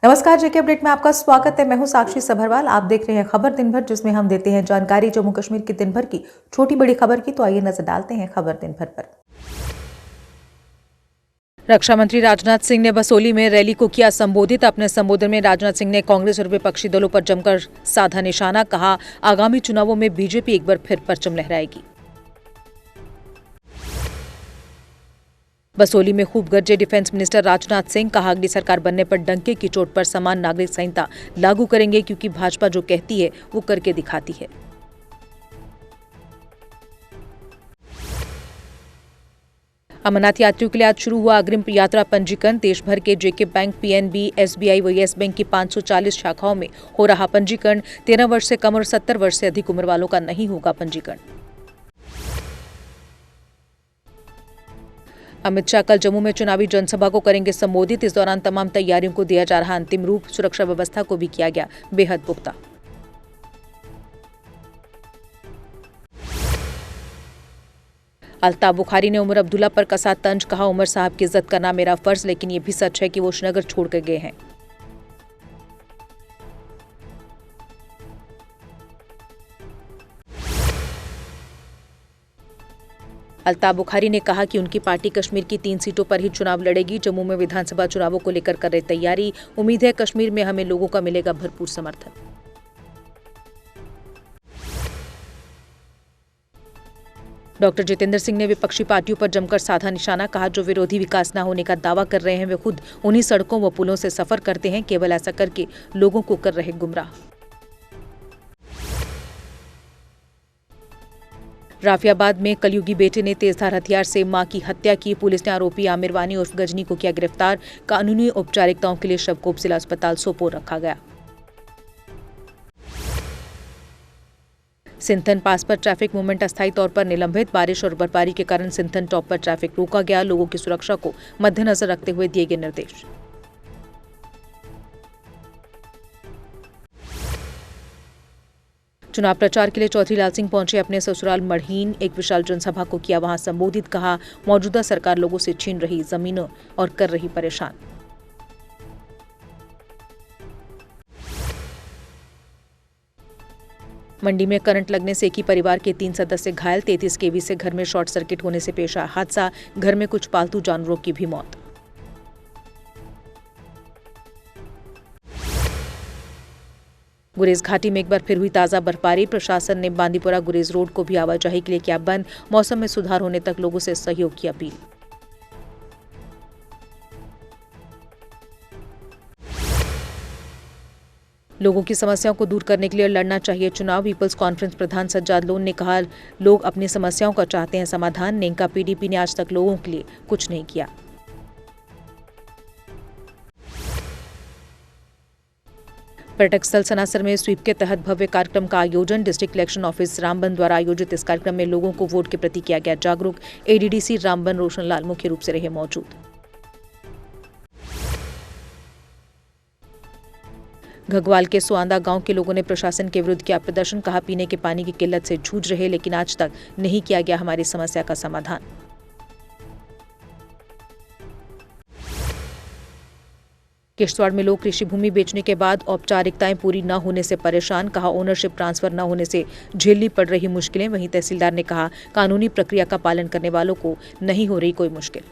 नमस्कार, जेके अपडेट में आपका स्वागत है। मैं हूं साक्षी सभरवाल। आप देख रहे हैं खबर दिन भर, जिसमें हम देते हैं जानकारी जम्मू कश्मीर की दिन भर की छोटी बड़ी खबर की। तो आइए नजर डालते हैं खबर दिन भर पर। रक्षा मंत्री राजनाथ सिंह ने बसोली में रैली को किया संबोधित। अपने संबोधन में राजनाथ सिंह ने कांग्रेस और विपक्षी दलों पर जमकर साधा निशाना। कहा, आगामी चुनावों में बीजेपी एक बार फिर परचम लहराएगी। बसोली में खूब गरजे डिफेंस मिनिस्टर राजनाथ सिंह। कहा, अगली सरकार बनने पर डंके की चोट पर समान नागरिक संहिता लागू करेंगे, क्योंकि भाजपा जो कहती है वो करके दिखाती है। अमरनाथ यात्रियों के लिए आज शुरू हुआ अग्रिम यात्रा पंजीकरण। देश भर के जेके बैंक, पीएनबी, एसबीआई व येस बैंक की 540 शाखाओं में हो रहा पंजीकरण। 13 वर्ष से कम और 70 वर्ष से अधिक उम्र वालों का नहीं होगा पंजीकरण। अमित शाह कल जम्मू में चुनावी जनसभा को करेंगे संबोधित। इस दौरान तमाम तैयारियों को दिया जा रहा अंतिम रूप। सुरक्षा व्यवस्था को भी किया गया बेहद पुख्ता। अल्ताफ बुखारी ने उमर अब्दुल्ला पर कसा तंज। कहा, उमर साहब की इज्जत करना मेरा फर्ज, लेकिन ये भी सच है कि वो श्रीनगर छोड़कर गए हैं। अल्ताफ बुखारी ने कहा कि उनकी पार्टी कश्मीर की 3 सीटों पर ही चुनाव लड़ेगी। जम्मू में विधानसभा चुनावों को लेकर कर रहे तैयारी। उम्मीद है कश्मीर में हमें लोगों का मिलेगा भरपूर समर्थन। डॉक्टर जितेंद्र सिंह ने विपक्षी पार्टियों पर जमकर साधा निशाना। कहा, जो विरोधी विकास न होने का दावा कर रहे हैं वे खुद उन्हीं सड़कों व पुलों से सफर करते हैं। केवल ऐसा करके लोगों को कर रहे गुमराह। राफियाबाद में कलयुगी बेटे ने तेजधार हथियार से मां की हत्या की। पुलिस ने आरोपी आमिर वानी उर्फ गजनी को किया गिरफ्तार। कानूनी औपचारिकताओं के लिए शव को जिला अस्पताल सोपोर रखा गया। सिंथन पास पर ट्रैफिक मूवमेंट अस्थायी तौर पर निलंबित। बारिश और बर्फबारी के कारण सिंथन टॉप पर ट्रैफिक रोका गया। लोगों की सुरक्षा को मद्देनजर रखते हुए दिए गए निर्देश। चुनाव प्रचार के लिए चौधरी लाल सिंह पहुंचे अपने ससुराल मढ़ीन। एक विशाल जनसभा को किया वहां संबोधित। कहा, मौजूदा सरकार लोगों से छीन रही जमीनों और कर रही परेशान। मंडी में करंट लगने से एक ही परिवार के 3 सदस्य घायल। 33 केवी से घर में शॉर्ट सर्किट होने से पेश आया हादसा। घर में कुछ पालतू जानवरों की भी मौत। गुरेज घाटी में एक बार फिर हुई ताजा बर्फबारी। प्रशासन ने बांदीपुरा गुरेज रोड को भी आवाजाही के लिए किया बंद। मौसम में सुधार होने तक लोगों से सहयोग की अपील। लोगों की समस्याओं को दूर करने के लिए लड़ना चाहिए चुनाव। पीपल्स कॉन्फ्रेंस प्रधान सज्जाद लोन ने कहा, लोग अपनी समस्याओं का चाहते हैं समाधान। नेंका पीडीपी ने आज तक लोगों के लिए कुछ नहीं किया। पर्यटक स्थल सनासर में स्वीप के तहत भव्य कार्यक्रम का आयोजन। डिस्ट्रिक्ट इलेक्शन ऑफिस रामबन द्वारा आयोजित इस कार्यक्रम में लोगों को वोट के प्रति किया गया जागरूक। एडीडीसी रामबन रोशन लाल मुख्य रूप से रहे मौजूद। घगवाल के सुआंदा गांव के लोगों ने प्रशासन के विरुद्ध किया प्रदर्शन। कहा, पीने के पानी की किल्लत से जूझ रहे, लेकिन आज तक नहीं किया गया हमारी समस्या का समाधान। किश्तवाड़ में लोग कृषि भूमि बेचने के बाद औपचारिकताएं पूरी न होने से परेशान। कहा, ओनरशिप ट्रांसफर न होने से झेलनी पड़ रही मुश्किलें। वहीं तहसीलदार ने कहा, कानूनी प्रक्रिया का पालन करने वालों को नहीं हो रही कोई मुश्किल।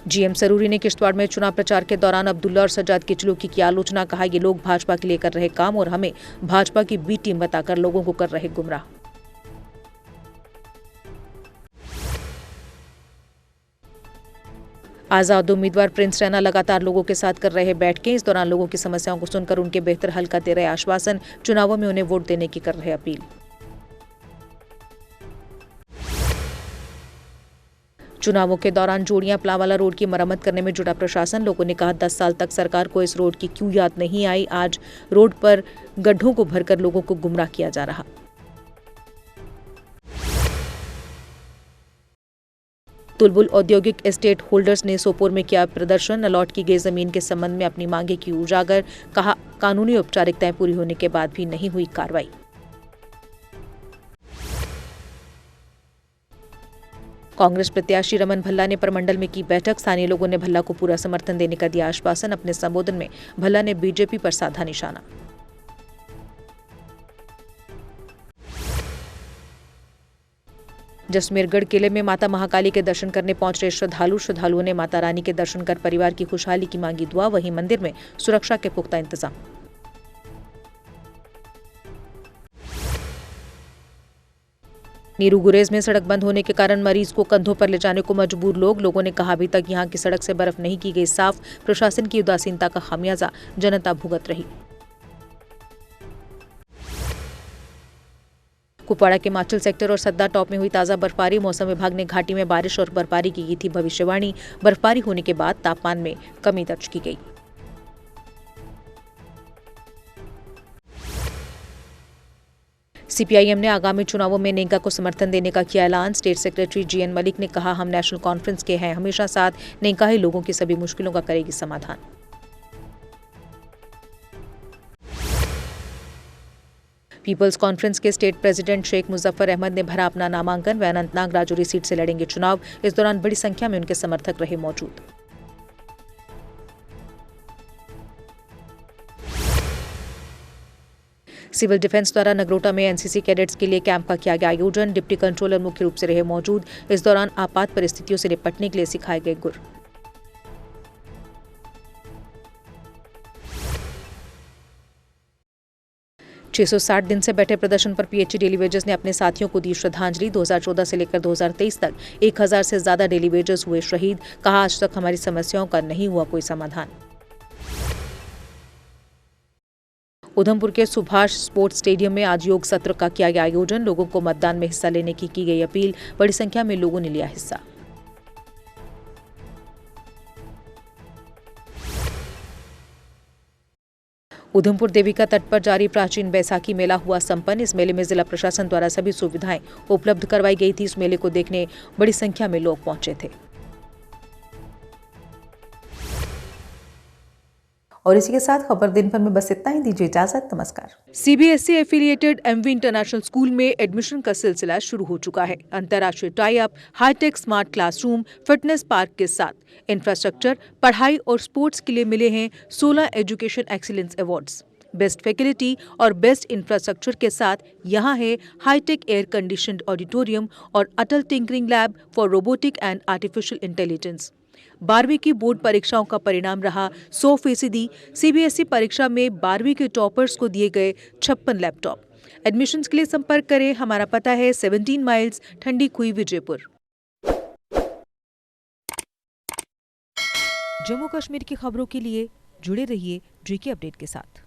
जीएम सरूरी ने किश्तवाड़ में चुनाव प्रचार के दौरान अब्दुल्ला और सज्जाद की सलूकी की आलोचना। कहा, ये लोग भाजपा के लिए कर रहे काम और हमें भाजपा की बी टीम बताकर लोगों को कर रहे गुमराह। आजाद उम्मीदवार प्रिंस रैना लगातार लोगों के साथ कर रहे बैठकें। इस दौरान लोगों की समस्याओं को सुनकर उनके बेहतर हल का दे रहे आश्वासन। चुनावों में उन्हें वोट देने की कर रहे अपील। चुनावों के दौरान जोड़ियां पलावाला रोड की मरम्मत करने में जुटा प्रशासन। लोगों ने कहा, 10 साल तक सरकार को इस रोड की क्यों याद नहीं आई। आज रोड पर गड्ढों को भरकर लोगों को गुमराह किया जा रहा। तुलबुल औद्योगिक एस्टेट होल्डर्स ने सोपोर में किया प्रदर्शन। अलॉट की गई जमीन के संबंध में अपनी मांगे की उजागर। कहा, कानूनी औपचारिकताएं पूरी होने के बाद भी नहीं हुई कार्रवाई। कांग्रेस प्रत्याशी रमन भल्ला ने परमंडल में की बैठक। स्थानीय लोगों ने भल्ला को पूरा समर्थन देने का दिया आश्वासन। अपने संबोधन में भल्ला ने बीजेपी पर साधा निशाना। जसमेरगढ़ किले में माता महाकाली के दर्शन करने पहुंच रहे श्रद्धालुओं ने माता रानी के दर्शन कर परिवार की खुशहाली की मांगी दुआ। वहीं मंदिर में सुरक्षा के पुख्ता इंतजाम। नीरू गुरेज में सड़क बंद होने के कारण मरीज को कंधों पर ले जाने को मजबूर लोगों ने कहा, अभी तक यहां की सड़क से बर्फ नहीं की गई साफ। प्रशासन की उदासीनता का खामियाजा जनता भुगत रही। कुपवाड़ा के माचल सेक्टर और सद्दा टॉप में हुई ताजा बर्फबारी। मौसम विभाग ने घाटी में बारिश और बर्फबारी की थी भविष्यवाणी। बर्फबारी होने के बाद तापमान में कमी दर्ज की गई। सीपीआईएम ने आगामी चुनावों में नेंगा को समर्थन देने का किया ऐलान। स्टेट सेक्रेटरी जीएन मलिक ने कहा, हम नेशनल कॉन्फ्रेंस के हैं हमेशा साथ। नेंगा ही लोगों की सभी मुश्किलों का करेगी समाधान। पीपल्स कॉन्फ्रेंस के state president Sheikh Muzaffar Ahmad ने भरा अपना नामांकन। वे अनंतनाग राजौरी सीट से लड़ेंगे चुनाव। इस दौरान बड़ी संख्या में उनके समर्थक रहे मौजूद। सिविल डिफेंस द्वारा नगरोटा में एनसीसी कैडेट्स के लिए कैंप का किया गया आयोजन। डिप्टी कंट्रोलर मुख्य रूप से रहे मौजूद। इस दौरान आपात परिस्थितियों से निपटने के लिए सिखाए गए गुर। $660 दिन से बैठे प्रदर्शन पर पीएचई डेली वेजर्स ने अपने साथियों को दी श्रद्धांजलि। 2014 से लेकर 2023 तक 1000 से ज्यादा डेली वेजर्स हुए शहीद। कहा, आज तक हमारी समस्याओं का नहीं हुआ कोई समाधान। उधमपुर के सुभाष स्पोर्ट्स स्टेडियम में आज योग सत्र का किया गया आयोजन। लोगों को मतदान में हिस्सा लेने की गई अपील। बड़ी संख्या में लोगों ने लिया हिस्सा। उधमपुर देविका तट पर जारी प्राचीन बैसाखी मेला हुआ संपन्न। इस मेले में जिला प्रशासन द्वारा सभी सुविधाएं उपलब्ध करवाई गई थी। इस मेले को देखने बड़ी संख्या में लोग पहुंचे थे। और इसी के साथ खबर दिन भर में बस इतना ही। दीजिए इजाजत, नमस्कार। CBSE affiliated MV international school में एडमिशन का सिलसिला शुरू हो चुका है। अंतर्राष्ट्रीय tie up, high tech smart classroom, fitness park के साथ इंफ्रास्ट्रक्चर, पढ़ाई और स्पोर्ट्स के लिए मिले हैं 16 education excellence awards. Best faculty और बेस्ट इंफ्रास्ट्रक्चर के साथ यहाँ है हाईटेक एयर कंडीशनड ऑडिटोरियम और Atal tinkering lab for robotic and artificial intelligence. 12वीं की बोर्ड परीक्षाओं का परिणाम रहा 100%। सीबीएसई परीक्षा में 12वीं के टॉपर्स को दिए गए 56 लैपटॉप। एडमिशन्स के लिए संपर्क करें। हमारा पता है 17 माइल्स ठंडी खुई विजयपुर। जम्मू कश्मीर की खबरों के लिए जुड़े रहिए जेके अपडेट के साथ।